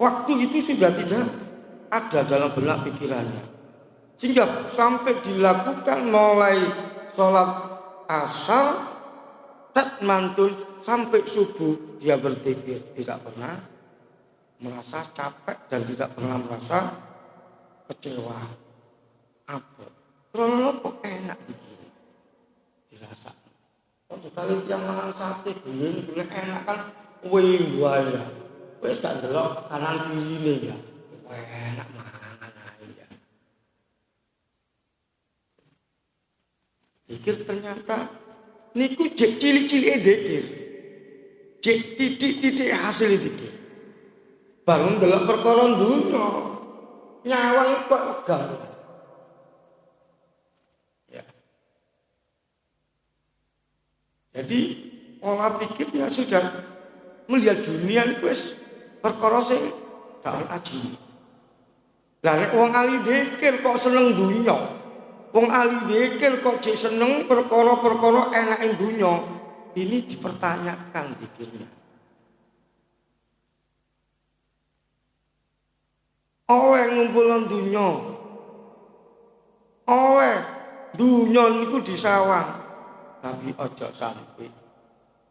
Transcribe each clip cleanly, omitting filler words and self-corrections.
waktu itu sudah tidak ada dalam benak pikirannya. Sehingga sampai dilakukan mulai sholat asar, mantun sampai subuh dia berzikir, tidak pernah merasa capek dan tidak pernah merasa kecewa. Apa? Kalau kok enak begini dirasa. Kalau sekali yang makan sate begini enak kan, wih ya. Wes gak delok kanan kiri ya. Enak mangan aja. Pikir ternyata niku jek cilik-cilik dzikir. Jek titik-titik hasil dzikir. Baru ndelok perkara dunya. Nyawang kok legal. Ya. Jadi pola pikirnya sudah melihat dunia itu perkara sing gak aji. Lah nek wong ahli dzikir kok seneng dunya. Wong ahli dzikir kok jek seneng perkara-perkara enake dunya. Ini dipertanyakan dzikirnya. Oleh ngumpulkan dunya. Oleh dunya niku disawang. Tapi ojo sampai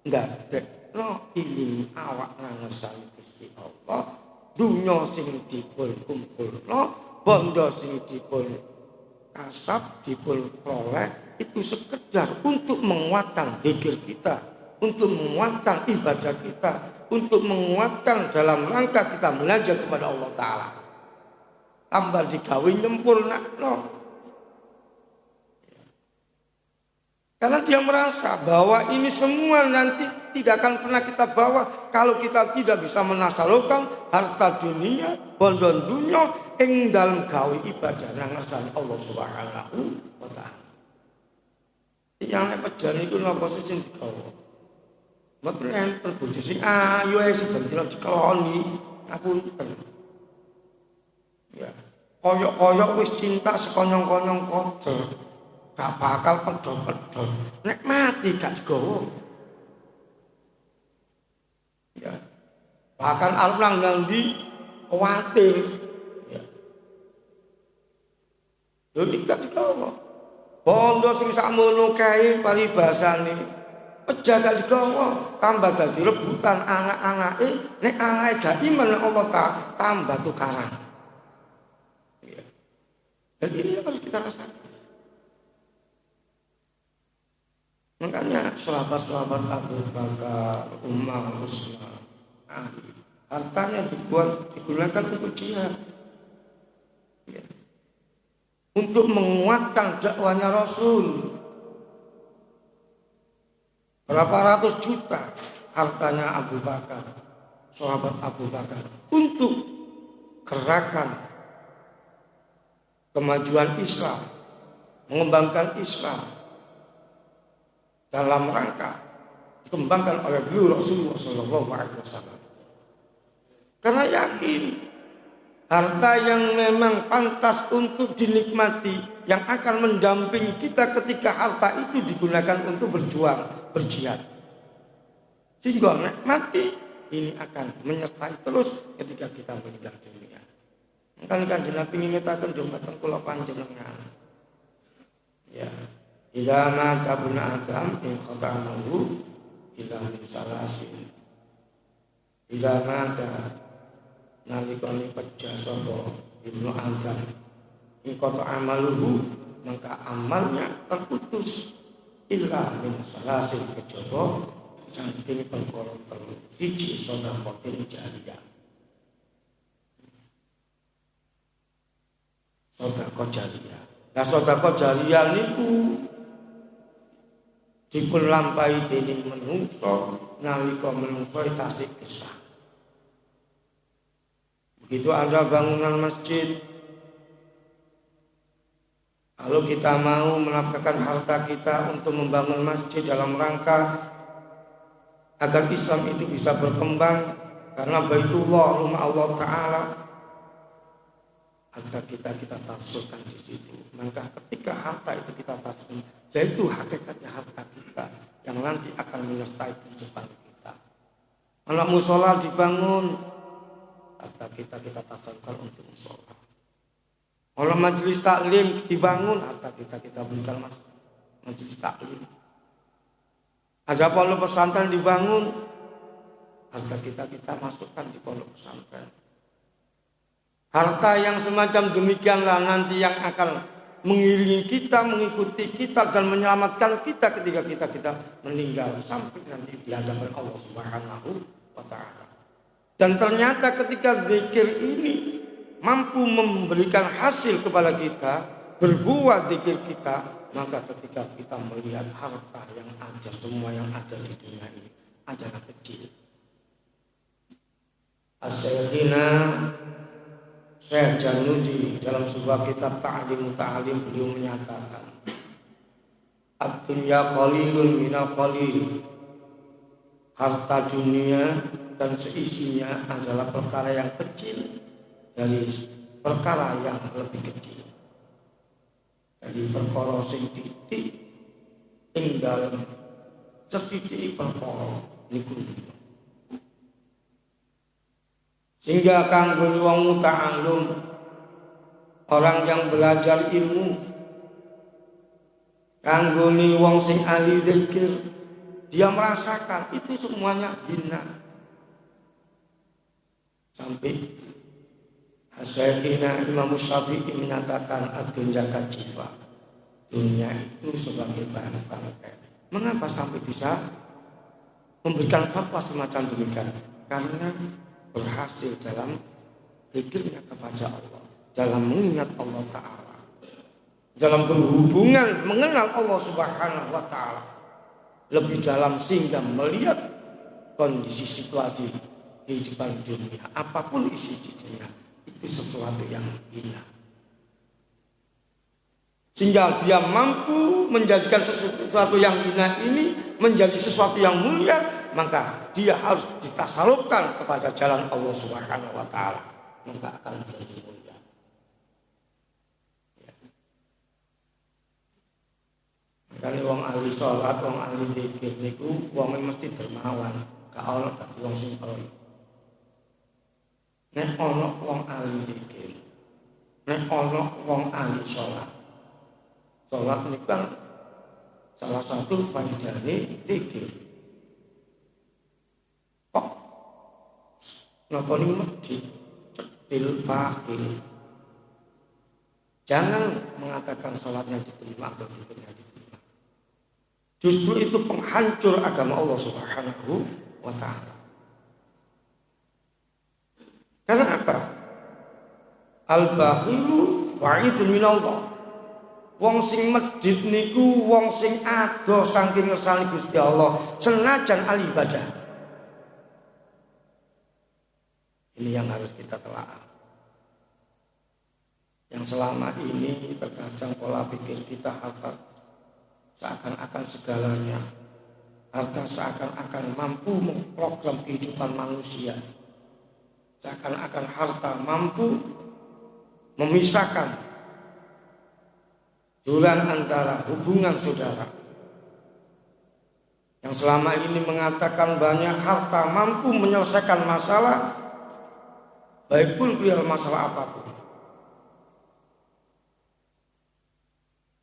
ndadekno iling awak nang ngersani Gusti Allah. Dunya sing dipun kumpulno, bondo sing dipun kasab, dipun peroleh itu sekedar untuk menguatkan zikir kita, untuk menguatkan ibadah kita, untuk menguatkan dalam rangka kita belajar kepada Allah Ta'ala. Tambah digawe nyempurnakno. Karena dia merasa bahwa ini semua nanti tidak akan pernah kita bawa kalau kita tidak bisa menasalkan harta dunia, bondo dunia ing dalam gawe ibadah nang ngersani Allah Subhanahu wa taala. Yang nek pejan iku napa sing digawa. Mboten enten bojo sing ayu ae sing dikeloni ngapunten. Ya, koyok-koyok wis cinta sekonyong-konyong kotor. Gak bakal pedot-pedot. Nek mati gak digawa. Ya. Bahkan arep nang ndi kuwatir. Ya. Lho iki gak digawa. Bondo sing sakmono kae paribasane. Peja gak digawa, tambah dadi rebutan anak-anake. Nek anake gak iman Allah tambah tukaran. Ya. Jadi ini harus kita rasakan. Makanya sahabat-sahabat Abu Bakar, Umar, Utsman, Ali, hartanya digunakan untuk jihad, ya. Untuk menguatkan dakwahnya Rasul. Berapa ratus juta hartanya Abu Bakar, sahabat Abu Bakar, untuk gerakan kemajuan Islam, mengembangkan Islam. Dalam rangka dikembangkan oleh beliau Rasulullah SAW. Karena yakin harta yang memang pantas untuk dinikmati, yang akan mendampingi kita ketika harta itu digunakan untuk berjuang, berjihad. Sehingga mati ini akan menyertai terus ketika kita meninggal dunia. Kan Kanjeng Nabi ngitaken jumatan kula panjenengan. Ya. Idza mata ibnu Adam in qata'ahu ila min salasin. Idza mata nalikane pecah sapa ibnu Adam in qata'amaluhu, maka amalnya terputus illa min salasin, kejaba saking perkara telu. Siji sedekah jariyah. Sedekah jariyah. Nah sedekah jariyah niku dipun lampahi dening menungso nalika menungso tasik gesah. Begitu ada bangunan masjid, kalau kita mau menafkahkan harta kita untuk membangun masjid dalam rangka agar Islam itu bisa berkembang, karena Baitullah, rumah Allah Ta'ala, agar kita taksirkan di situ. Maka ketika harta itu kita taksirkan, yaitu hakikatnya harta kita yang nanti akan menyertai kehidupan kita. Anak musola dibangun, harta kita tasarrufkan untuk sholat. Kalau majelis taklim dibangun, harta kita berikan majelis taklim. Ada pondok pesantren dibangun, harta kita masukkan di pondok pesantren. Harta yang semacam demikianlah nanti yang akan mengiringi kita, mengikuti kita dan menyelamatkan kita ketika kita meninggal sampai nanti di hadapan Allah Subhanahu wa taala. Dan ternyata ketika zikir ini mampu memberikan hasil kepada kita, berbuah zikir kita, maka ketika kita melihat harta yang ada, semua yang ada di dunia ini adalah kecil. As-Sayyidina Syekh Januzi dalam sebuah kitab Ta'lim beliau menyatakan, ad-dunya qalilun minal qalil. Harta dunia dan seisinya adalah perkara yang kecil dari perkara yang lebih kecil. Jadi perkara sing titik tinggal setitik perkara niku. Sehingga kanggo wong muta'allum, orang yang belajar ilmu, kanggo wong sing ahli zikir, dia merasakan itu semuanya hina. Sampai Sayyidina Imam Syafi'i menyatakan ad-dunya kajifa, dunia itu sebagai bahan bangkai. Mengapa sampai bisa memberikan fatwa semacam demikian? Karena berhasil dalam zikirnya kepada Allah, dalam mengingat Allah Ta'ala, dalam berhubungan mengenal Allah Subhanahu wa Ta'ala lebih dalam, sehingga melihat kondisi situasi kehidupan dunia, apapun isi dunia itu sesuatu yang hina, sehingga dia mampu menjadikan sesuatu yang hina ini menjadi sesuatu yang mulia. Maka dia harus ditasarrufkan kepada jalan Allah Subhanahu wa taala, maka akan menjadi mulia. Ya. Makanya wong ahli salat, wong ahli zikir niku wong mesti dermawan, gak ono dadi wong sing kaya. Nek ono wong ahli zikir, nek ono wong ahli salat. Salat niku kan salah satu panjane zikir. Napa niku medhit cetil pakil. Jangan mengatakan sholatnya diterima atau tidak diterima. Justru itu penghancur agama Allah Subhanahu wa ta'ala. Karena apa? Al-bakhilu wa'idun minallah. Wong sing medhit niku wong sing adoh saking ngersani Gusti Allah senajan al ibadah. Ini yang harus kita telaah. Yang selama ini terkadang pola pikir kita harta seakan-akan segalanya. Harta seakan-akan mampu memprogram kehidupan manusia. Seakan-akan harta mampu memisahkan jurang antara hubungan saudara. Yang selama ini mengatakan banyak harta mampu menyelesaikan masalah, baik pun perihal masalah apapun.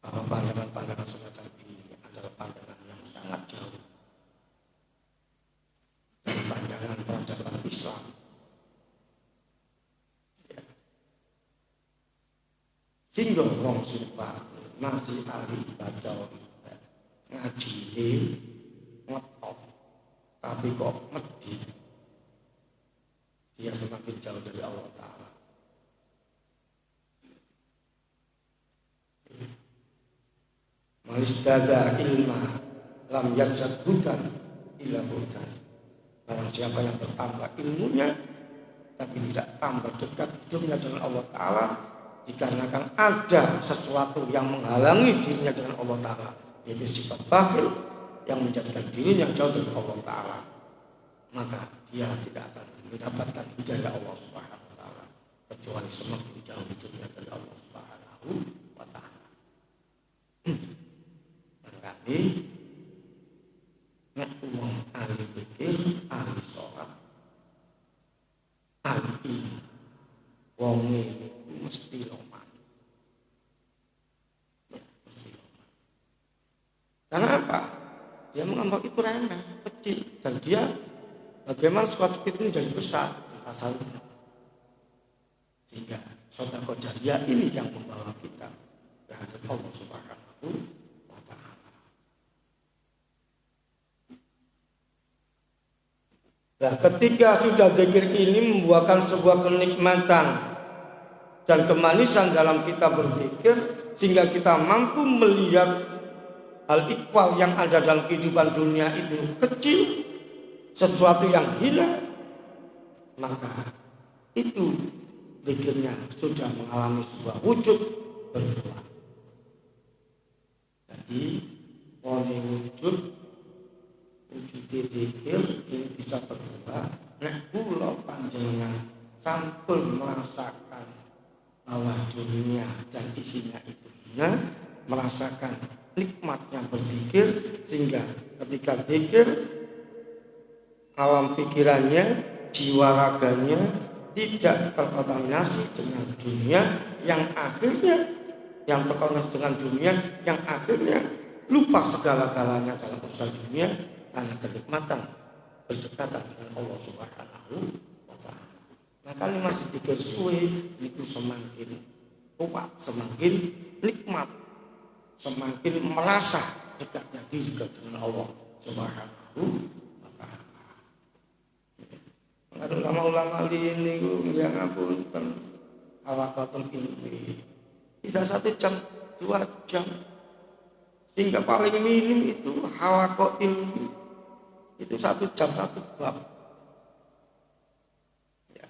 Bahwa pandangan-pandangan semacam ini adalah pandangan yang sangat jauh dari pandangan peradaban Islam. Ya. Sehingga wong sumpah masih ahli baca ngaji ngetop, tapi kok medhit, dia semakin jauh dari Allah Ta'ala. Malistada ilma lam yarsad hudan illa hudan. Barang siapa yang bertambah ilmunya tapi tidak tambah dekat hidupnya dengan Allah Ta'ala, dikarenakan ada sesuatu yang menghalangi dirinya dengan Allah Ta'ala, yaitu sifat bakhil yang menjadikan dirinya jauh dari Allah Ta'ala, maka dia tidak akan mendapatkan hidayah Allah Subhanahu wa ta'ala kecuali semakin jauh hidupnya dari Allah Subhanahu wa ta'ala. Makanya nek wong ahli zikir, ahli sholat, ahli dia menganggap itu remeh, kecil, dan dia bagaimana suatu itu menjadi besar di tasawuf. Sehingga sedekah jariyah ini yang membawa kita ke hadapan Allah Subhanahu wa Ta'ala. Nah, ketika sudah zikir ini membuahkan sebuah kenikmatan dan kemanisan dalam kita berzikir, sehingga kita mampu melihat hal ikhwal yang ada dalam kehidupan dunia itu kecil, sesuatu yang hina, maka itu zikirnya sudah mengalami sebuah wujud berbuah. Jadi oleh wujud zikir ini bisa berubah. Nek kula panjenengan sampun merasakan bahwa dunia dan isinya itu hina, merasakan nikmatnya berzikir, sehingga ketika zikir alam pikirannya, jiwa raganya tidak terkontaminasi dengan dunia yang akhirnya terkontaminasi dengan dunia yang akhirnya lupa segala-galanya dalam urusan dunia karena kenikmatan berdekatan dengan Allah Subhanahu wa Ta'ala. Maka ini masih zikir suwe itu semakin kuat, semakin nikmat, semakin merasa dekatnya diri dengan Allah Subhanahu wa Ta'ala. Ada ulama-ulama ini yang ngapunten halaqatul ilmi tidak 1 jam, 2 jam, hingga paling minim itu halaqah ilmi itu 1 jam 1 bab. Ya.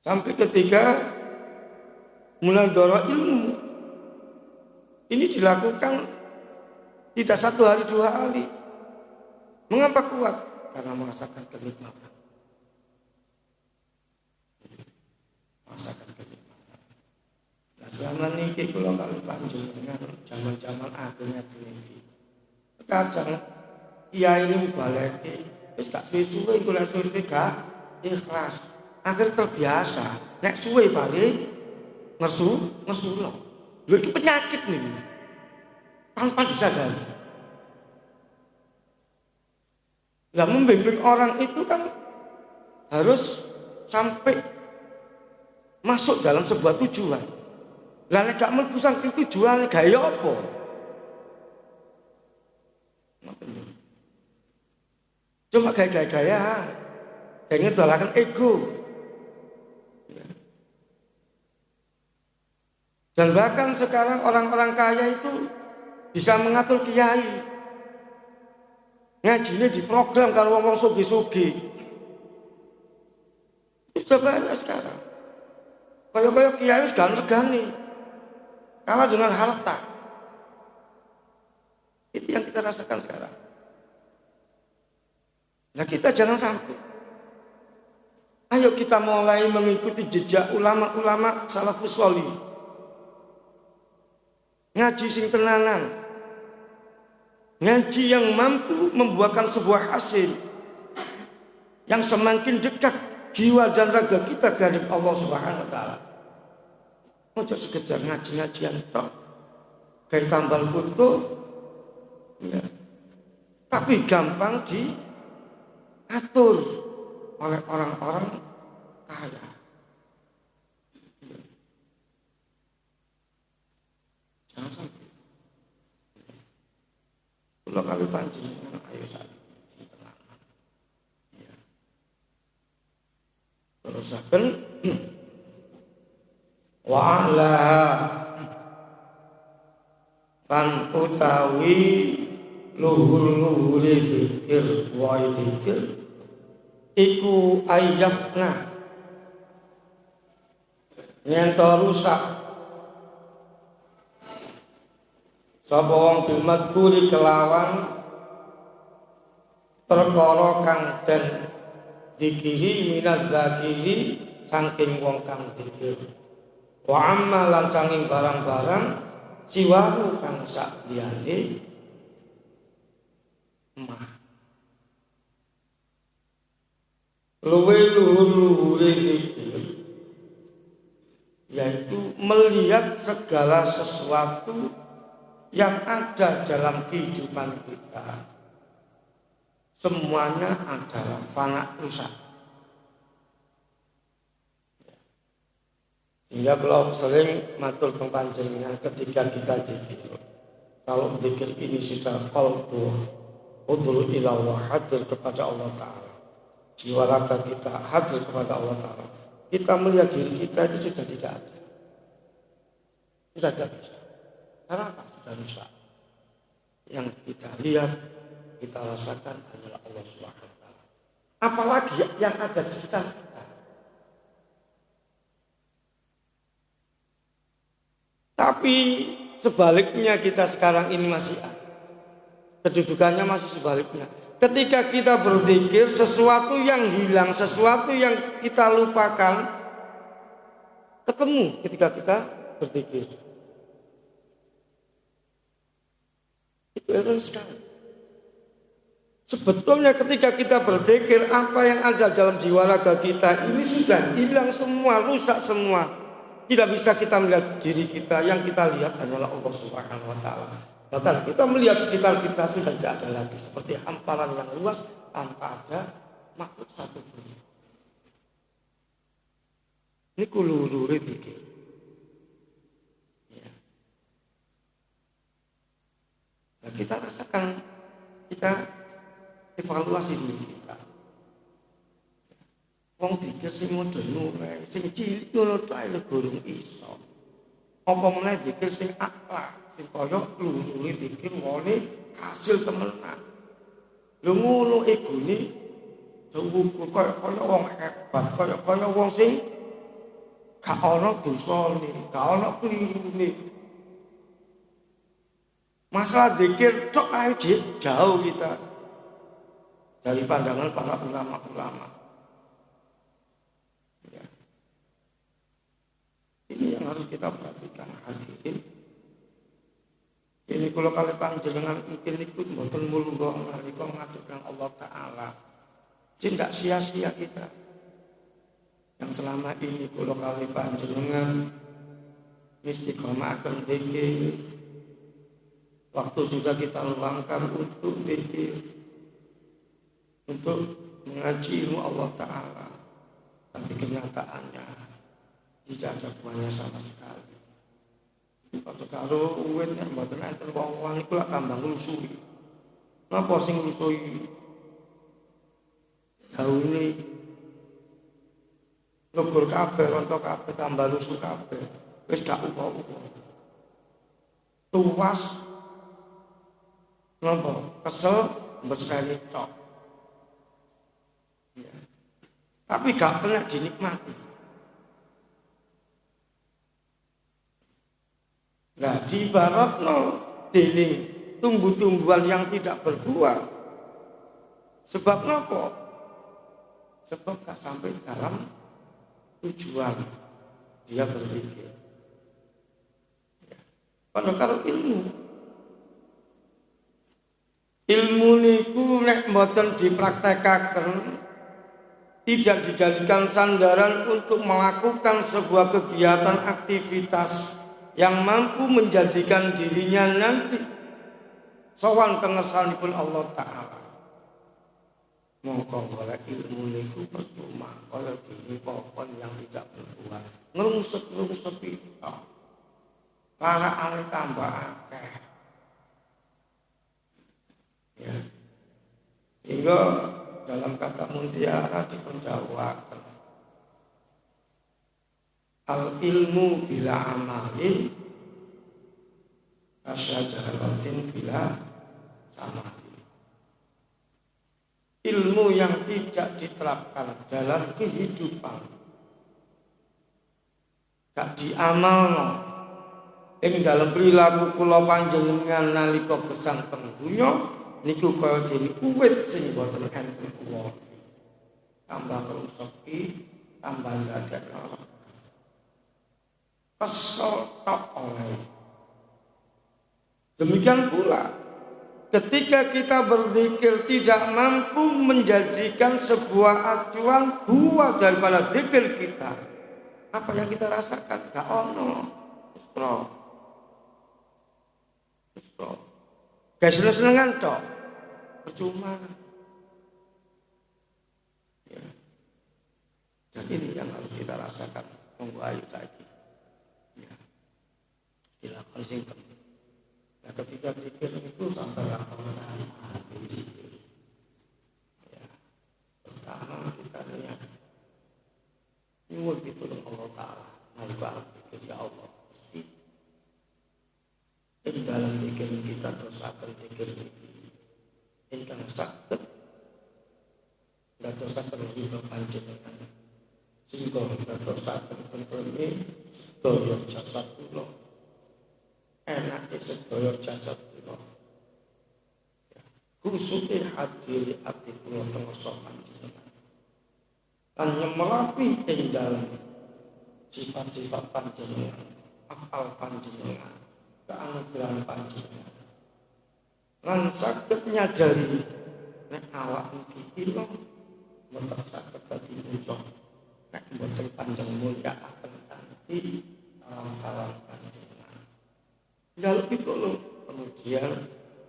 Sampai ketika mulai doro ilmu ini dilakukan tidak 1 hari 2 hari. Mengapa kuat? Karena merasakan kenikmatan. Merasakan kenikmatan. Nah, selama ini kula kali panjenengan zaman-zaman akhirnya ini. Kadang kiai ini baleke wis gak suwe-suwe kula suwe gak ikhlas. Akhir terbiasa. Nek suwe balik ngesulok. Lho iki penyakit nih. Tanpa disadari. Lah membimbing orang itu kan harus sampai masuk dalam sebuah tujuan. Lah nek gak mlebu saking tujuan gaya apa? Cuma gaya-gaya, pengen tolakan ego. Dan bahkan sekarang orang-orang kaya itu bisa mengatur kiai. Ngajinya di program kalau ngomong sugi-sugi. Itu sudah banyak sekarang. Kayak kiai sudah regani. Kalah dengan harta. Itu yang kita rasakan sekarang. Nah kita jangan sampai. Ayo kita mulai mengikuti jejak ulama-ulama salafus sholih. Ngaji sing tenanan. Ngaji yang mampu membuahkan sebuah hasil yang semakin dekat jiwa dan raga kita kepada Allah Subhanahu wa Ta'ala. Ojo sekedar ngaji-ngajian tok. Kayak tambal foto. Ya. Tapi gampang diatur oleh orang-orang kaya. Jangan sampai. Kalau kali panjenengan ayo saat ya. Terus akan wa'ala lan utawi luhur-luhuri dzikir wa dzikir iku ayyafna yen rusak sapa wong bimadkuri kelawan perkara kang den dikiri minaz zakiri saking wong kang dzikir wa amma lan saking barang-barang siwahu kang sak liyane mah luwe luhur-luhure dzikir yaitu melihat segala sesuatu yang ada dalam kehidupan kita semuanya adalah fana, rusak. Sehingga kalau sering matur panjenengan ketika kita zikir, kalau zikir ini sudah qalbu udhur ila Allah, hadir kepada Allah Ta'ala, jiwa raga kita hadir kepada Allah Ta'ala, kita melihat diri kita itu sudah tidak ada, sudah tidak bisa. Karena apa? Sudah rusak. Yang kita lihat, kita rasakan adalah Allah Subhanahu wa Ta'ala. Apalagi yang ada di sekitar kita. Tapi sebaliknya kita sekarang ini masih ada. Kedudukannya masih sebaliknya. Ketika kita berzikir, sesuatu yang hilang, sesuatu yang kita lupakan, ketemu ketika kita berzikir. Itu heran sekali. Sebetulnya ketika kita berzikir, apa yang ada dalam jiwa raga kita ini sudah hilang semua, rusak semua. Tidak bisa kita melihat diri kita, yang kita lihat adalah Allah Subhanahu wa Ta'ala. Bahkan kita melihat sekitar kita sudah tidak ada lagi, seperti hamparan yang luas tanpa ada makhluk satu pun. Ini kuluru dikit. Ya. Nah, kita rasakan, kita evaluasi diri kita. Wong dikir sing modern nure, sing cilik ngono tok ae gorong iso. Apa meneh dikir sing akhlak, sing kaya lurune dikir wone hasil temenan. Lho ngono egone cukup kaya wong hebat, kaya wong sing gak ana dosane, gak ana klirune. Masalah dikir tok ae jauh kita dari pandangan para ulama-ulama. Ini yang harus kita perhatikan, hadirin. Ini kalau kali panjenengan mungkin ikut mboten mulungga nalika ngaturkan Allah Ta'ala. Tidak sia-sia kita. Yang selama ini kalau kali panjenengan istiqomah akan zikir. Waktu sudah kita luangkan untuk zikir, untuk mengaji ilmu Allah Ta'ala. Tapi kenyataannya tidak ada buahnya sama sekali. Pada karo uwit nek mboten enten wong iku lak tambah nglusui. Napa sing nglusui? Daune lebur kabeh, rontok kabeh, tambah lusuh kabeh. Wis gak upo-upo. Tuwas. Napa? Kesel berseni tok. Ya. Tapi gak kena dinikmati. Nah, di barat dening tumbuh-tumbuhan yang tidak berbuah. Sebab nopo? Sebab gak sampai dalam tujuan dia berzikir. Ya. Padahal kalau ilmu niku nek mboten dipraktekaken, tidak dijadikan sandaran untuk melakukan sebuah kegiatan aktivitas yang mampu menjadikan dirinya nanti sowan tengersanipun Allah Ta'ala. Mongko golek ilmu niku percuma kaya dene pohon yang tidak berbuah. Ngrungsep-ngrungsep itu. Larakane tambah akeh. Ya. Hingga dalam kata mutiara dipenjawabkan. Al ilmu bila amalin asyajaratin bila samari. Ilmu yang tidak diterapkan dalam kehidupan, gak diamalno ing dalam perilaku kula panjenengan nalika gesang pengdunya niku kaya dene uwit sing boten enten uwah. Tambah rusuki, tambah dadekno. Kesel tok oleh. Demikian pula ketika kita berzikir tidak mampu menjadikan sebuah acuan buah daripada zikir kita, apa yang kita rasakan? Gak ono. Guys, senengan tok. Percuma. Dan ini yang harus kita rasakan. Monggo ayo lagi. Ya. Dilakukan singkat. Nah, ketika pikir itu sampai lakukan hati. Ya. Pertama kita niat. Nyuwun pitulung Allah Ta'ala. Nalika pikir ya Allah. Ini dalam pikir kita terus akan pikir ini. Ingkang saged ndadosaken ridho panjenengan. Sehingga ndadosaken tentreme sedaya jasad kula. Enake sedaya jasad kula. Khusuke hadiri ati kula tengasa panjenengan. Lan nyemerapi ing dalem sifat-sifat panjenengan, afal panjenengan, keanugeraan panjenengan. Lan saged nyajari nek awak iki lho mboten saged dadi muncul nek mboten panjang mulya akan kanthi alam panjenengan. Kalau itu lho kemudian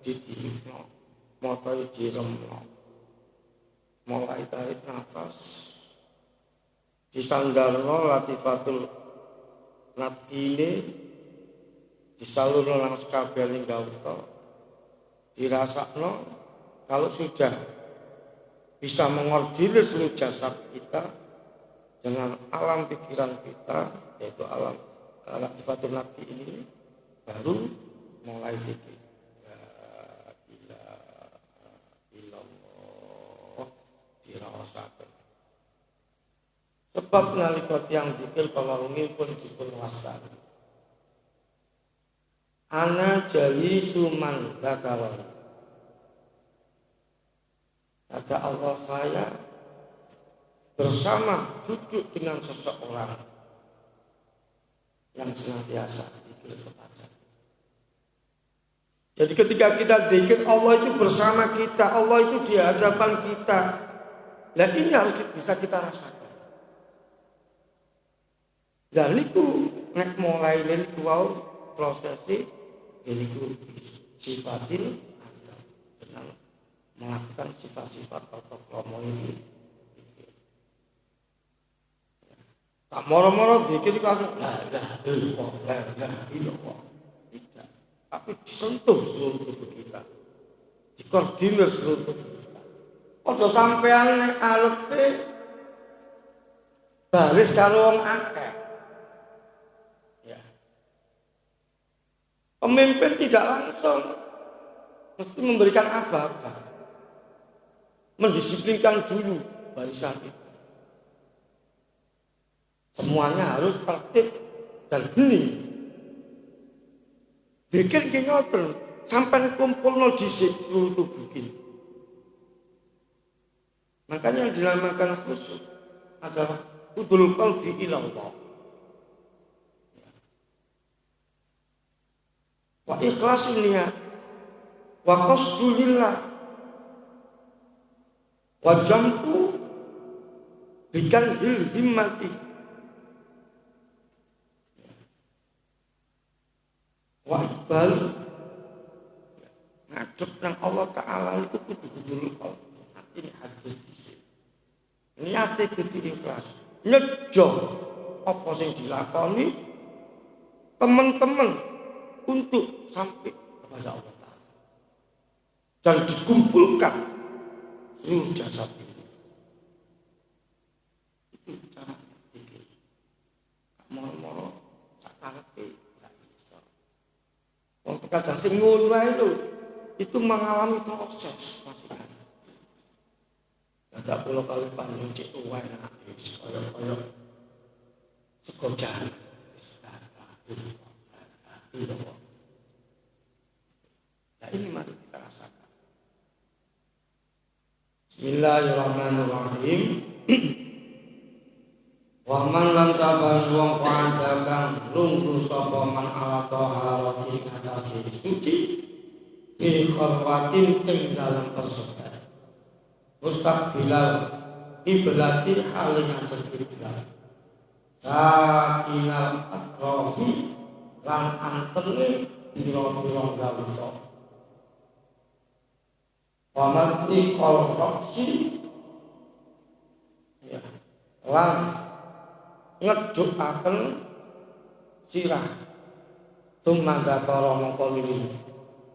didirikno moto diremno mulai tarik nafas disanggarno latifatul natine disalurno nang sekabeling gauta dirasakno. Kalau sudah bisa mengordinir seluruh jasad kita dengan alam pikiran kita, yaitu alam latifatul nati ini, baru mulai dikit la ilaha illallah dirasakan. Sebab nalika tiyang dikil pun dipun wasani ana jali suman dakawan. Kata Allah, saya bersama duduk dengan seseorang yang senantiasa zikir kepada. Jadi ketika kita zikir, Allah itu bersama kita, Allah itu di hadapan kita. Dan ini harus bisa kita rasakan. Dan itu nek mulai dari wow prosesi ini sifatil dengan melakukan sifat-sifat protokol ini. Tak moro-moro dikit langsung la ilaha illallah. Tidak. Tapi disentuh seluruh tubuh kita. Dikoordinir seluruh tubuh kita. Ojo sampean nek arepe baris karo wong akeh. Ya. Pemimpin tidak langsung mesti memberikan aba-aba. Mendisiplinkan dulu barisan itu. Semuanya harus tertib dan hening. Bikin ngoten sampai kumpul no disik seluruh tubuh ini. Makanya yang dinamakan khusyuk adalah hudul qalbi ilallah. Wa ikhlasun niat wa qasdulillah wa jampu bikan himmati wa iqbal ngadep nang Allah Ta'ala itu kudu-kudu ini hadis niate kudu ikhlas nyejo apa sing dilakoni teman-teman untuk sampai kepada Allah Ta'ala dan dikumpulkan seluruh jasad ini. Itu cara pikir. Moro-moro sakarepe gak bisa. Wong kadang sing ngono wae lho, itu mengalami proses maksudnya. Ada pulau kali panjang cek wae nak wis kaya sekojahan. Nah ini mari kita rasakan. Bismillahirrahmanirrahim. Wa man lam saban wong kang lungguh sapa man ala taharati atase suci bi khalwatin ing dalam persoalan mustaqbilal iblati halnya terkiblat sakinal atrofi lan antene biro-biro gawito Wamati kolroksi ya, lan ngedukaken sirah tumanda karo mongko lili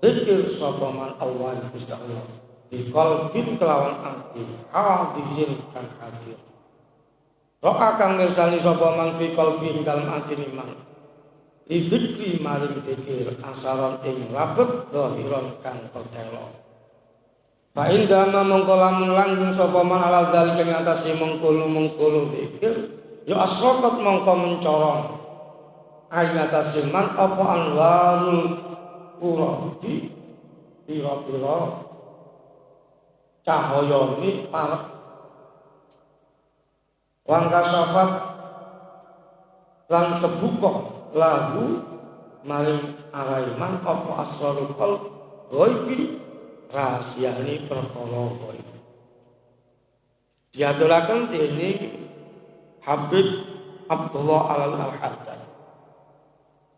zikir sapa man Allah Gusti Allah di qalbin kelawan ati hadirin kang hadir ro'a kang mirsani sapa man fi qalbin dalam ati man izikri maring zikir asaron ing rabet zahiron kang pertelo fa indama mongko lamun langgeng sapa man ala zalika ing atase mengkono zikir ya asrokat mongko mencorong ayat asiman apa anwarul quradi pira-pira cahayane parek wangka safat lan kebuka lahu maring araiman apa asrarul qalb ghaibi rahasiane perkara ghaib diaturaken dening Habib Abdullah Al-Haddad.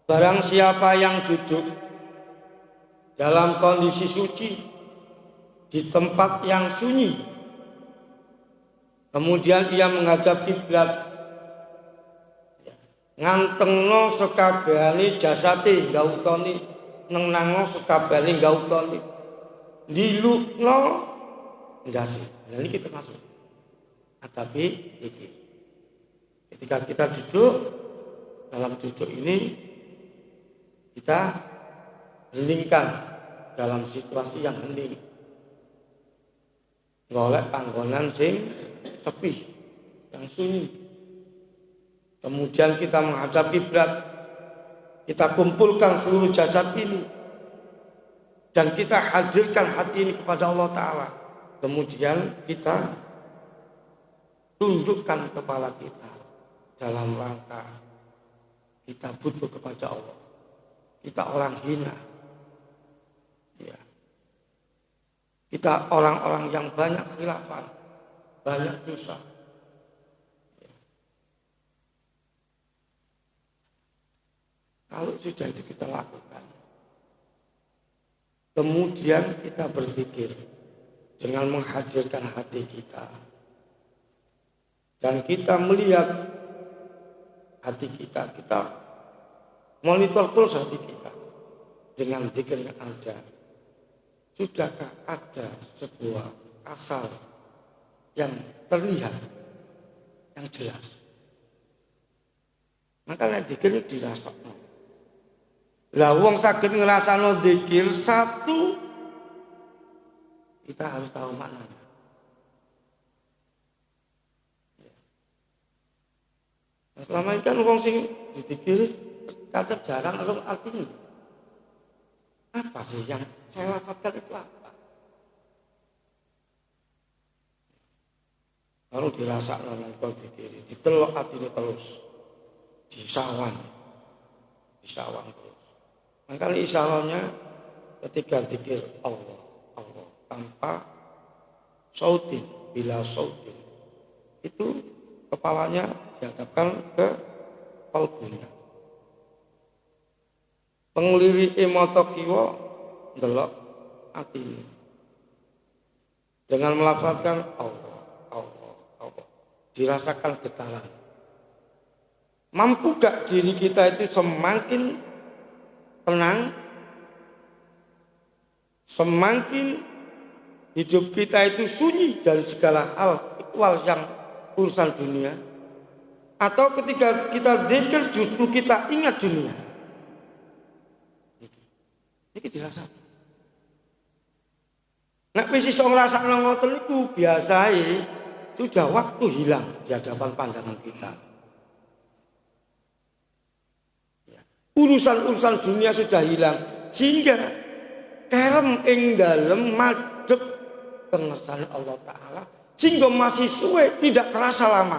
Barang siapa yang duduk dalam kondisi suci di tempat yang sunyi, kemudian ia menghadap kiblat, ngantengno sekabehane jasate gautoni, nenangno sekabehane gautoni, dilukno ndase. Nah ini kita masuk. Tapi iki ketika kita duduk dalam duduk ini kita heningkan dalam situasi yang hening, golek panggonan sing sepi, yang sunyi. Kemudian kita menghadap kiblat, kita kumpulkan seluruh jasad ini dan kita hadirkan hati ini kepada Allah Ta'ala. Kemudian kita tundukkan kepala kita dalam rangka kita butuh kepada Allah. Kita orang hina, ya. Kita orang-orang yang banyak khilafan, banyak dosa. Ya. Kalau sudah itu kita lakukan, kemudian kita berzikir dengan menghadirkan hati kita, dan kita melihat hati kita, kita monitor terus hati kita dengan zikir yang ada. Sudahkah ada sebuah asal yang terlihat, yang jelas? Makanya zikir dirasakno. Lah wong saged ngrasakno zikir satu, kita harus tahu maknanya. Nah, selama ini kan wong sing dizikir kadang jarang orang artinya. Apa sih yang saya lafadzkan itu apa? Kalau dirasakan nang dikiri, ditelok atine terus, disawang terus. Makanya isyaratnya ketika zikir Allah tanpa sautin, bila sautin, itu kepalanya dihadapkan ke qalbunya. Penglirike mata kiwa ndelok atine. Dengan melafazkan Allah. Dirasakan getaran. Mampu gak diri kita itu semakin tenang, semakin hidup kita itu sunyi dari segala hal ikhwal yang urusan dunia, atau ketika kita zikir justru kita ingat dunia. Ini dirasakan. Nek wis iso ngrasakno ngoten niku biasae sudah waktu hilang di hadapan pandangan kita. Ya. Urusan-urusan dunia sudah hilang sehingga kerem ing dalem madhep pengersane Allah Ta'ala sehingga masih suwe tidak terasa lama.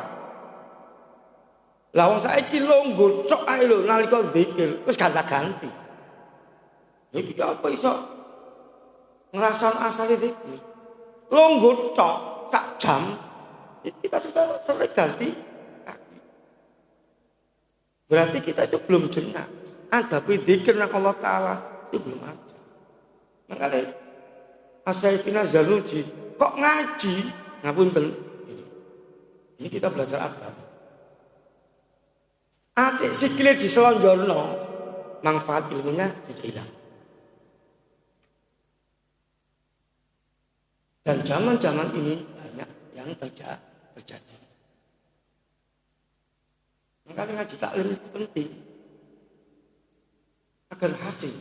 Lah wong saiki longgo tok ae lho nalika zikir wis ganti-ganti. Iki apa iso ngrasakno asale zikir? Longgo tok sak jam kita sudah sering ganti kaki. Berarti kita itu belum jenak. Tapi zikir nang Allah Ta'ala itu belum ada. Makanya As-Sayyidina Zanuji kok ngaji ngapunten Ini kita belajar adab. Adik sikile diselonjorno, manfaat ilmunya tidak hilang. Dan zaman-zaman ini banyak yang terjadi. Makanya ngaji taklim itu penting agar hasil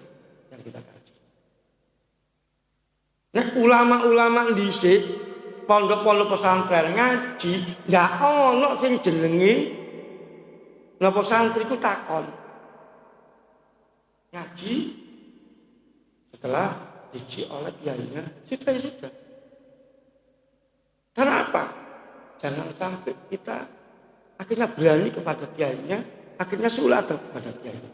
yang kita kaji. Nah, ulama-ulama dhisik pondok-pondok pesantren ngaji ndak ono sing jenenge napa santri ku takon. Ngaji setelah diji oleh kiainya sudah. Karena apa? Jangan sampai kita akhirnya berani kepada kiainya, akhirnya sulat kepada kiainya.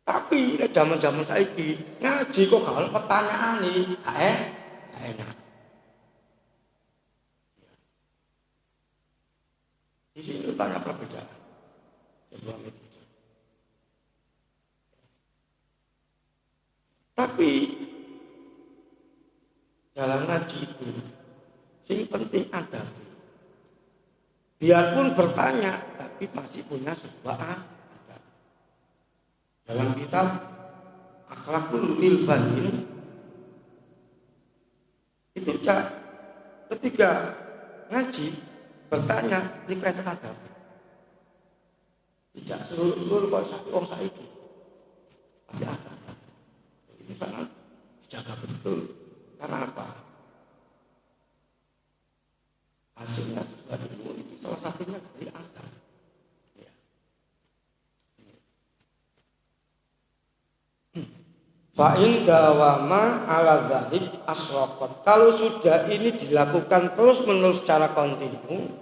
Tapi zaman-zaman saiki ngaji kok kalau pertanyaan nih, gak enak. Di sini tanya perbedaan. Sebuah metode. Tapi dalam ngaji itu yang penting ada. Biarpun bertanya, tapi masih punya sebuah adab. Dalam kitab Akhlaqul Ilbanin itu ketika ngaji bertanya ini perintah adab. Tidak seluruh kalau satu orang saiki. Tapi adab. Ini sangat dijaga betul. Karena apa? Hasilnya sudah dimulai. Salah satunya dari adab. Ya. Fa'in dawama ala dzalik asraqat. Kalau sudah ini dilakukan terus-menerus secara kontinu,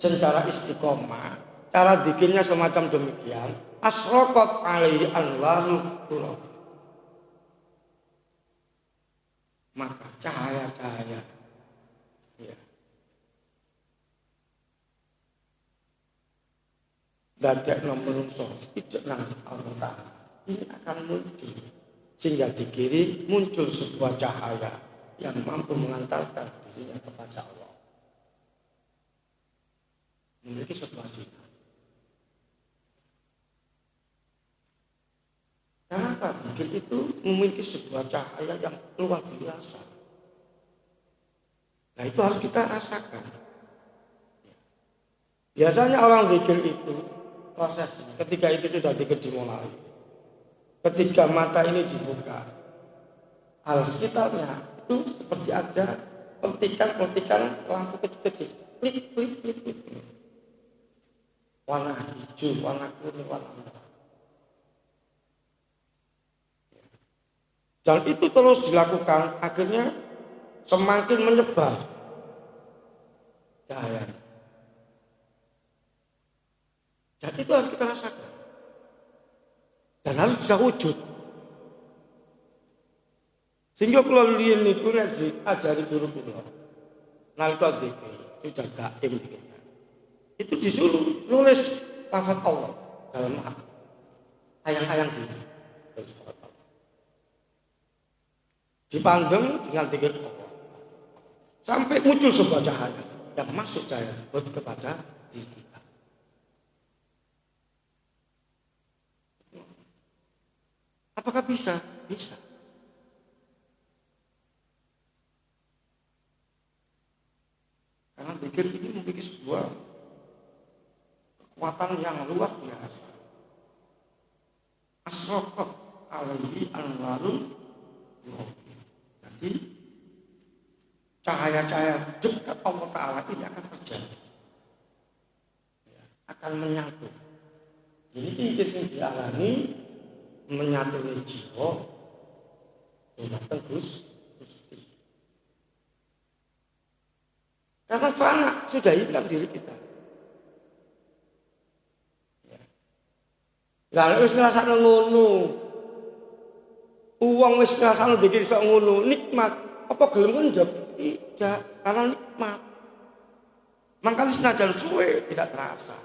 secara istiqomah, cara zikirnya semacam demikian, asraqat alaihi anwarul qurab. Maka cahaya-cahaya ya, dadak menungso tidak nang Allah ini akan muncul sehingga di kiri muncul sebuah cahaya yang mampu mengantarkan dirinya kepada Allah, memiliki sebuah sinar. Kenapa? Zikir itu memiliki sebuah cahaya yang luar biasa. Nah, itu harus kita rasakan. Biasanya orang zikir itu prosesnya ketika itu sudah zikir dimulai. Ketika mata ini dibuka, hal sekitarnya itu seperti aja pertikan lampu kecil-kecil, klik. Warna hijau, warna kuning, warna merah. Dan itu terus dilakukan, akhirnya semakin menyebar cahaya. Dan itu harus kita rasakan. Dan harus bisa wujud. Sehingga kalau lihat itu ajari guru kula. Nalika dzikir sudah gaim dikirnya. Itu disuruh nulis lafaz Allah dalam ayang-ayang ini. Dipandang dengan zikir Allah sampai muncul sebuah cahaya yang masuk cahaya kepada diri kita. Apakah bisa? Bisa. Karena zikir ini memiliki sebuah kekuatan yang luar biasa. Asraqat alaihi anwarul qurab. Jadi cahaya-cahaya dekat Allah Ta'ala ini akan terjadi, akan menyatu. Ini yang dialami menyatu jiwa dengan Gusti. Karena fana sudah hilang diri kita. Lah wis ngrasakno ngono. Uang wis ngrasakno dikir sok ngono, nikmat. Apa gelem njok? Tidak, karena nikmat. Makanya senajan suwe tidak terasa.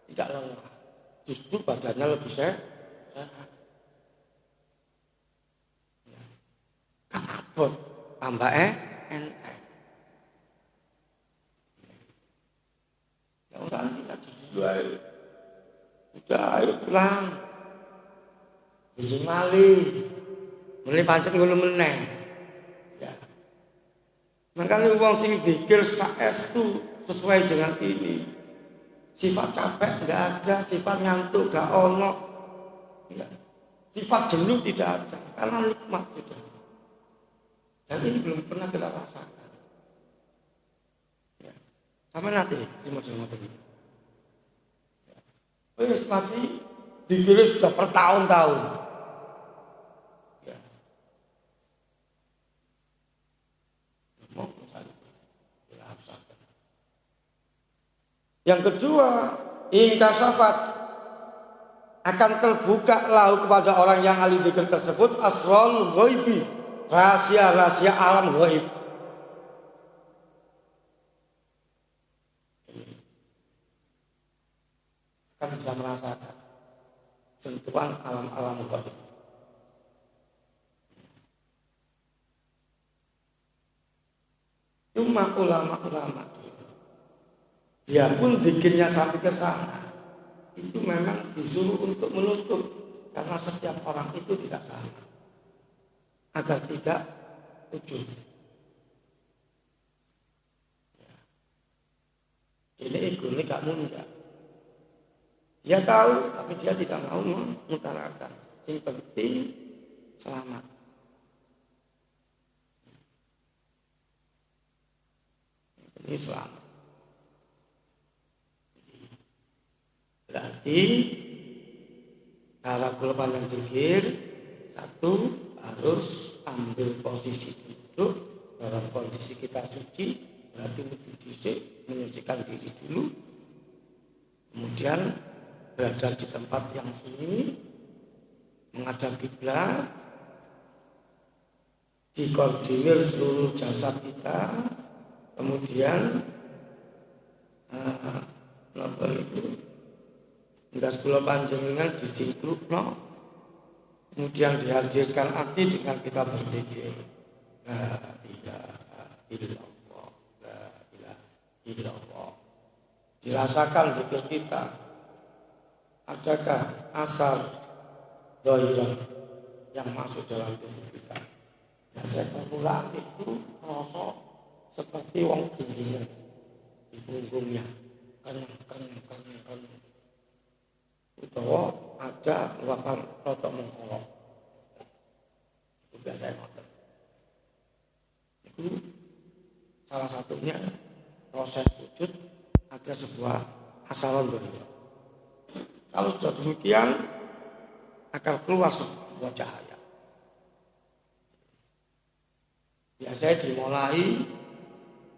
Tidak lelah. Justru badannya lebih sehat. Kabut tambah enteng. Udah ayo pulang. Bijing malih. Mulai pancet ngono meneh. Ya. Makanya wong sing pikir saestu sesuai dengan ini. Sifat capek enggak ada, sifat ngantuk enggak ono. Ya. Sifat jenuh tidak ada karena nikmat sudah. Dan ini belum pernah kita rasakan. Ya. Sama nanti semua tadi. Ya. Masih dikira sudah bertahun-tahun. Ya. Yang kedua, inkasafat akan terbuka lahu kepada orang yang ahli dzikir tersebut asrarul ghaibi, rahasia-rahasia alam ghaib. Akan bisa merasakan sentuhan alam-alam ghaib. Cuma ulama-ulama biarpun dzikirnya sampai ke sana, itu memang disuruh untuk menutup karena setiap orang itu tidak sama agar tidak ujub. Ya. Ini gak mudah. Dia tahu tapi dia tidak mau mengutarakan. Yang penting selamat. Ini selamat. Berarti cara kula panjang pikir, satu harus ambil posisi duduk dalam kondisi kita suci, berarti wudhu dhisik, menyucikan diri dulu, kemudian berada di tempat yang sunyi, menghadap kiblat, dikoordinir seluruh jasad kita, kemudian ndas kula panjenengan dicingkrukno, kemudian dihadirkan hati dengan kita berzikir la ilaha illallah, la ilaha illallah. Dirasakan zikir kita, adakah asal doiran yang masuk dalam tubuh kita. Ya saya pulang itu rasa seperti wong tingginya di punggungnya, kenyang. Utawa ada luapan rotok mengkolok. Itu biasa ngoten. Itu salah satunya proses wujud ada sebuah asalan doiran. Kalau sudah demikian akan keluar sebuah cahaya. Biasanya dimulai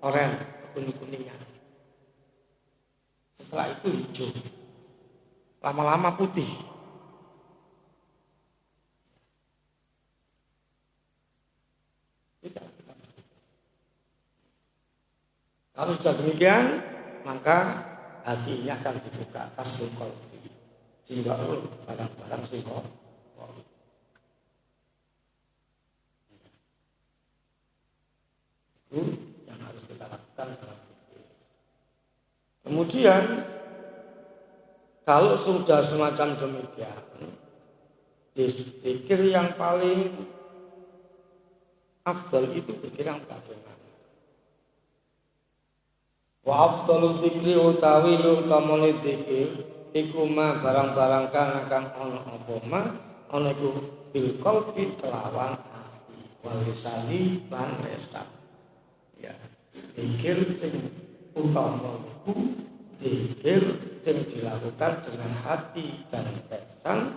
oranye, kuning-kuningnya. Setelah itu hijau. Lama-lama putih. Kalau sudah demikian, maka hatinya akan dibuka kasbul qalbi, sehingga barang-barang singkong. Itu yang harus kita lakukan dalam hidup. Kemudian kalau sudah semacam demikian, zikir yang paling afdal itu zikir yang bagaimana? Wa afdalu zikri utawi lutamane zikir iku ma barang-barang kang ana apa ma ana iku bil qalbi kelawan hati wal lisani lan lisan. Ya, zikir sing utama iku zikir yang dilakukan dengan hati dan lisan.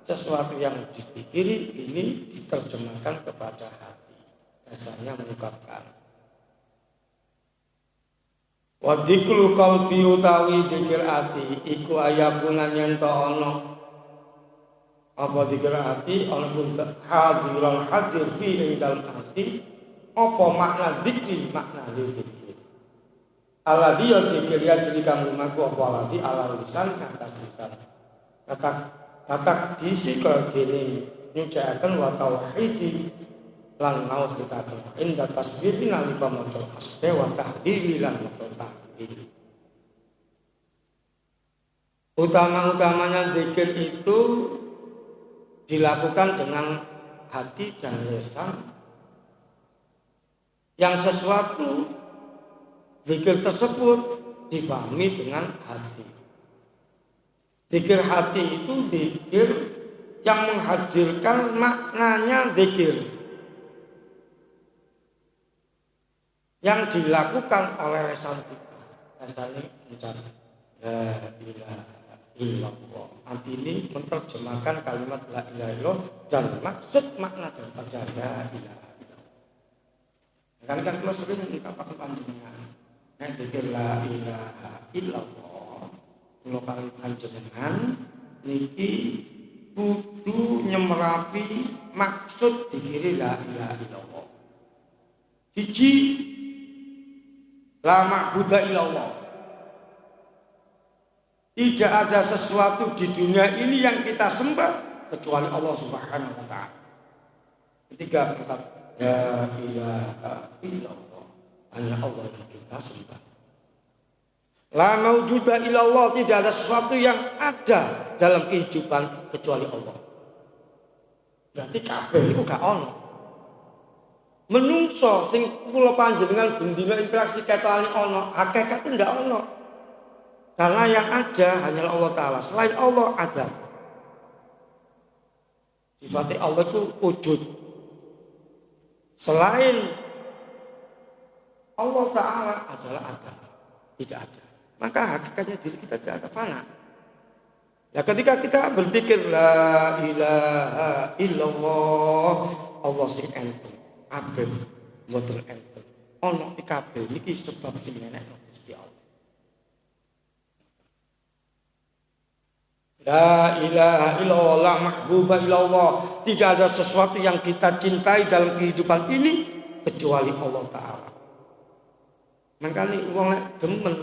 Sesuatu yang dipikiri ini diterjemahkan kepada hati, rasanya mengungkapkan. Wa dzikrul qalbi utawi dzikir ati iku ayapunan yen to ana apa dzikir ati ana pun hadiran hadir fi ing dalem ati apa makna dzikri makna dzikir. Alladhi dzikir ya jadi kang lumaku apa alladhi ala lisan atas lisan. Kata disi kaya dene nyucikaken wa tauhid lan mau kita inda tasbih nalika maca tasbih wa tahlil lan maca tahlil. Utama-utamanya zikir itu dilakukan dengan hati dan lisan. Yang sesuatu zikir tersebut dipahami dengan hati. Zikir hati itu zikir yang menghadirkan maknanya zikir, yang dilakukan oleh lisan kita. Lisan ini mengucapkan la ilaha illallah. Arti ini menerjemahkan kalimat la ilaha illallah dan maksud makna daripada la ilaha. Kan kalau sering mengungkapkan panjenengan, nek zikir la ilaha illallah, kalau kali panjenengan niki kudu nyemerapi maksud dikiri la ilaha illallah. Siji, la ma'budu illallah. Tidak ada sesuatu di dunia ini yang kita sembah kecuali Allah Subhanahu wa taala. Ketiga, la ilaha illallah, hanya Allah yang kita sembah. La maujuda illallah, tidak ada sesuatu yang ada dalam kehidupan kecuali Allah. Berarti kabeh iku gak ono. Menungso sing kula panjenengan bendina interaksi ketane ono, hakikate ndak ono. Karena yang ada hanyalah Allah taala. Selain Allah ada. Sifatnya Allah itu wujud. Selain Allah Ta'ala adalah ada, tidak ada. Maka hakikatnya diri kita tidak ada, fana. Nah ketika kita berzikir la ilaha illallah, Allah sing enten, abad, mboten enten. Ono kabeh niki sebab sing nenekno Gusti Allah. La ilaha illallah mahbuba illallah. Tidak ada sesuatu yang kita cintai dalam kehidupan ini kecuali Allah Ta'ala. Makanya orang demen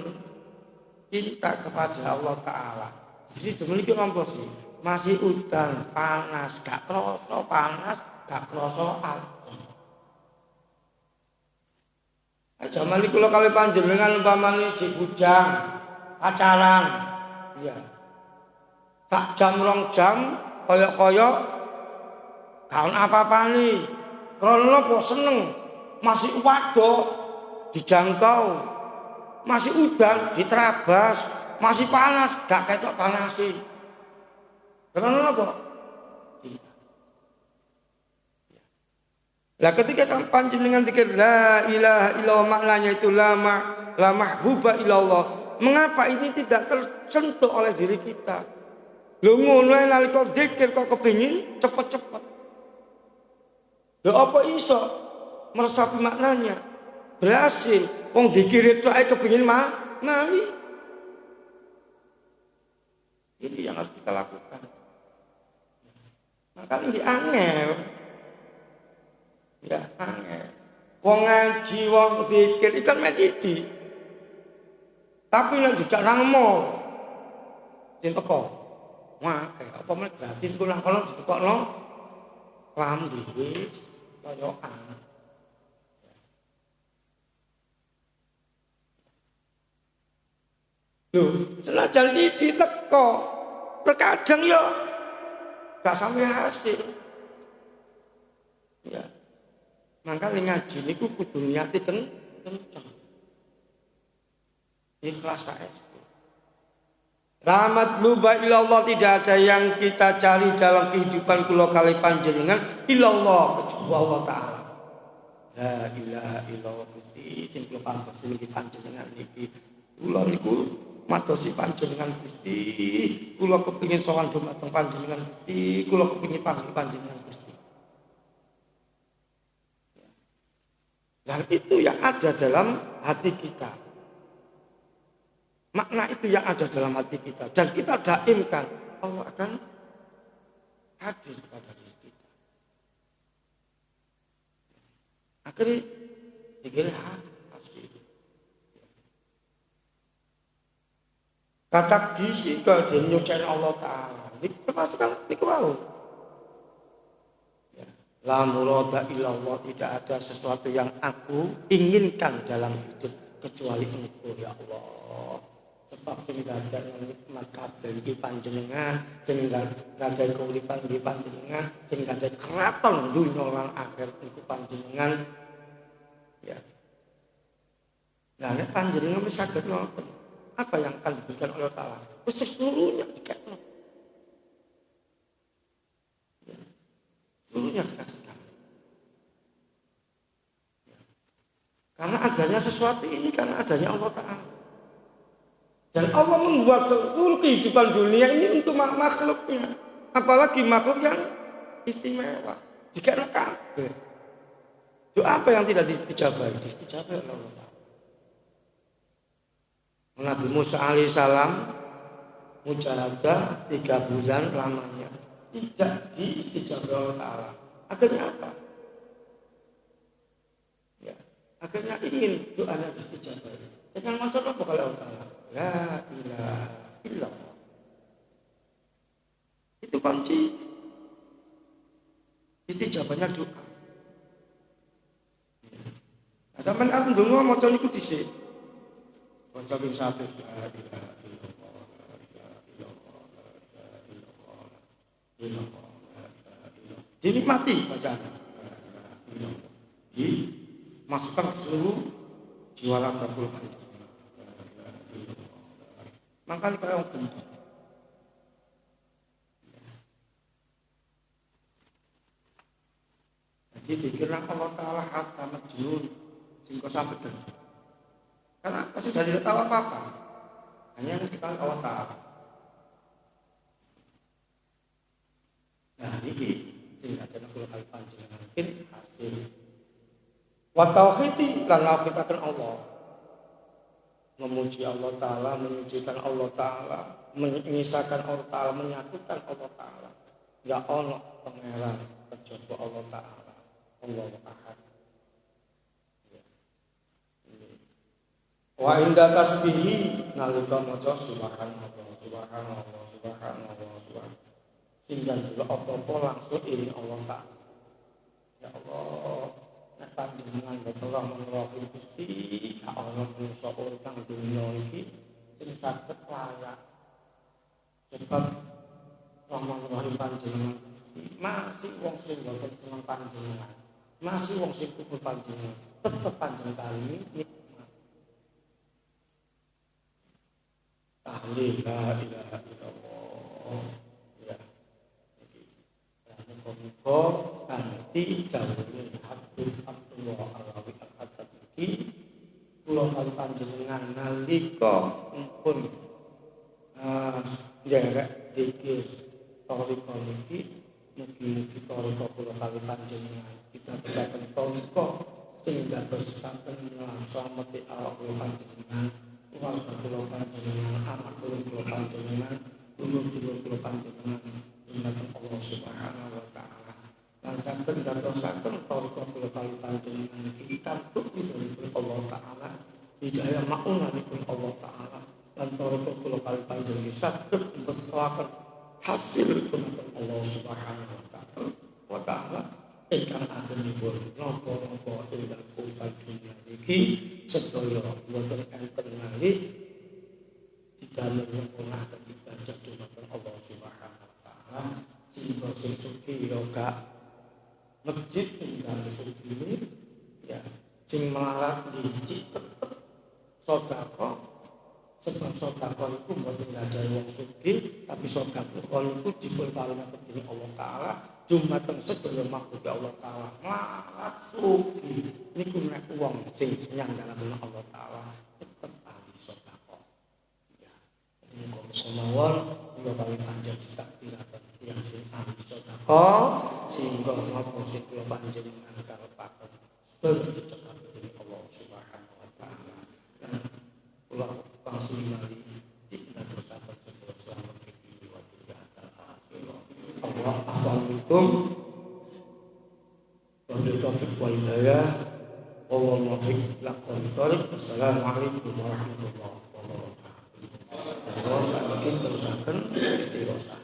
cinta kepada Allah Ta'ala. Jadi demen itu apa sih? Masih udan, panas, gak kerasa panas, gak kerasa adem. Zaman ini kalau kali panjenengan umpamane di bujang pacaran, ya. Tak jam rong jam koyok-koyok kaon apa-apa nih. Karena kok seneng masih wadok dijangkau, masih udan diterabas, masih panas gak ketok panasi. Karena apa? Lah ketika sampai panjenengan zikir la ilaha illallah, maknanya itu la mahbuba illallah. Mengapa ini tidak tersentuh oleh diri kita? Lho ngono nalika zikir kok kepengin cepet-cepet. Lho apa iso meresapi maknanya? Berhasil. Wong zikir itu ae kepengin mali. Ini yang harus kita lakukan. Maka ini angel. Ya angel. Wong ngaji, wong zikir ikan mediti. Tapi nek dijak nang mall. Yen teko wah, apa meneh gratis ku nang kono ditukokno lambe wis koyokan. Lho, senajan diteko, terkadang ya gak sampe hasil. Ya. Maka ngaji niku kudu niati kenceng. Ikhlas saestu. Rahmat luba ilallah, tidak ada yang kita cari dalam kehidupan kula kali panjenengan ilallah kecuali Allah Ta'ala. La ilaha illallah Gusti sing kula pantosi niki panjenengan niki. Kula niku madosi panjenengan Gusti. Kula kepengin sowan dumateng panjenengan Gusti. Kula kepengin panggil panjenengan Gusti. Dan itu yang ada dalam hati kita. Makna itu yang ada dalam hati kita. Dan kita daimkan, Allah akan hadir pada diri kita. Akhirnya dikira hasil. Kata gisi ke dinyucai Allah Ta'ala. Ini termasuk ini kewau. La murada illallah, tidak ada sesuatu yang aku inginkan dalam hidup kecuali Engkau ya Allah. sebab sing dadekno nikmat kabeh iki panjenengan, sing gadhahi kauripan iki panjenengan, sing gadhahi kraton dunya lan akhirat iku panjenengan. Ya. Nah, nek panjenengan wis saged ngoten, apa yang akan diberikan oleh Allah? Wis seluruhnya dikasih. Ya. Seluruhnya dikasihkan. Ya. Karena adanya sesuatu ini karena adanya Allah Ta'ala. Dan Allah membuat seluruh kehidupan dunia ini untuk makhluknya. Apalagi makhluk yang istimewa. Jika kabeh. Doa apa yang tidak diijabahi? Diijabahi oleh Allah. Nabi Musa alaihissalam mujahadah 3 bulan lamanya tidak diijabahi oleh Allah. Akhirnya apa? Ya, akhirnya ingin doanya diijabahi. Dengan motor apa kalau Allah? La ilaha illallah. Itu kunci istijabahnya doa. Nah, sampeyan arep ndonga maca niku dhisik. Maca ping 100 la ilaha illallah, la ilaha illallah, la ilaha illallah, la ilaha illallah. Dinikmati bacaan. Dimasukkan ke seluruh jiwa raga kula. Makanya kaya wong gendut. Jadi dikira Allah Ta'ala hatta majnun sehingga sampai gendut. Karena pasti sudah tidak tahu apa-apa. Hanya yang kita Allah Ta'ala. Nah ini sehingga ada nakul kali panjenengan mungkin hasil. Wa tauhidi lan kita Allah. Memuji Allah Ta'ala, menyucikan Allah Ta'ala, menyisakan Allah Ta'ala, menyatukan Allah Ta'ala. Gak ono pangeran kejaba Allah Ta'ala. Allah Ahad. Ya. Wa inda tasbihi nalika maca subhanallah, subhanallah, subhanallah, subhanallah. Sehingga dulu apa-apa langsung ini Allah Ta'ala. Ya Allah. Nek panjenengan boten rahman Gusti, ya Allah menungso urang dunya iki sing saged layak. Sebab rahman panjenengan Gusti masih wong sing boten seneng panjenengan. Masih wong sing kumpul panjenengan, tetep panjenengan kali nikmat. Tahlil la ilaha illallah. Ya. Iki muga kanthi jawabane Abdullah Alawi Al-Hatati kula kali panjenengan nalika pun nderek dikir toriko niki mugi-mugi toriko kula kali panjenengan kita tegaken toriko sing dados sampun nglaksanaken awak panjenengan keluarga kula panjenengan anak kula panjenengan dulur-dulur kula panjenengan dumateng Allah Subhanahu wa taala. Dan sampun dadosaken toriko kula kali panjenengan kita tuku dari Allah Ta'ala hidayah ma'unanipun Allah Ta'ala dan toriko kula kali panjenengan saged mbetahaken hasil dumateng Allah Subhanahu wa Ta'ala ingkang agenipun napa-napa ingkang kumpul dunya iki sedaya boten enten malih didamel nyempurnaken ibadah dumateng Allah Subhanahu wa Ta'ala sehingga sing suci ya gak masjid tinggal ini ya sing melarat licik tetep sedekah sebab sedekah itu mboten ngajari wong sugih tapi sedekah itu dipun paringaken dening Allah Ta'ala dumateng sedaya makhluk Allah Ta'ala melarat sugih niku nek wong sing nyandharaken Allah Ta'ala tetep ahli sedekah ya muga semawon kula kali panjenengan ditakdiraken yang sing ahli sedekah sehingga napa sing kula panjenengan karepaken sedaya dicekapi dening Allah Subhanahu wa Ta'ala. Dan kula pangsulali cinta dosaken sedaya selamat iki wa tidak Allah assalamualaikum warahmatullahi wabarakatuh. Wallahu muwaffiq lakum thoriq. Assalamualaikum warahmatullahi wabarakatuh. Allah saking terusaken istighosah.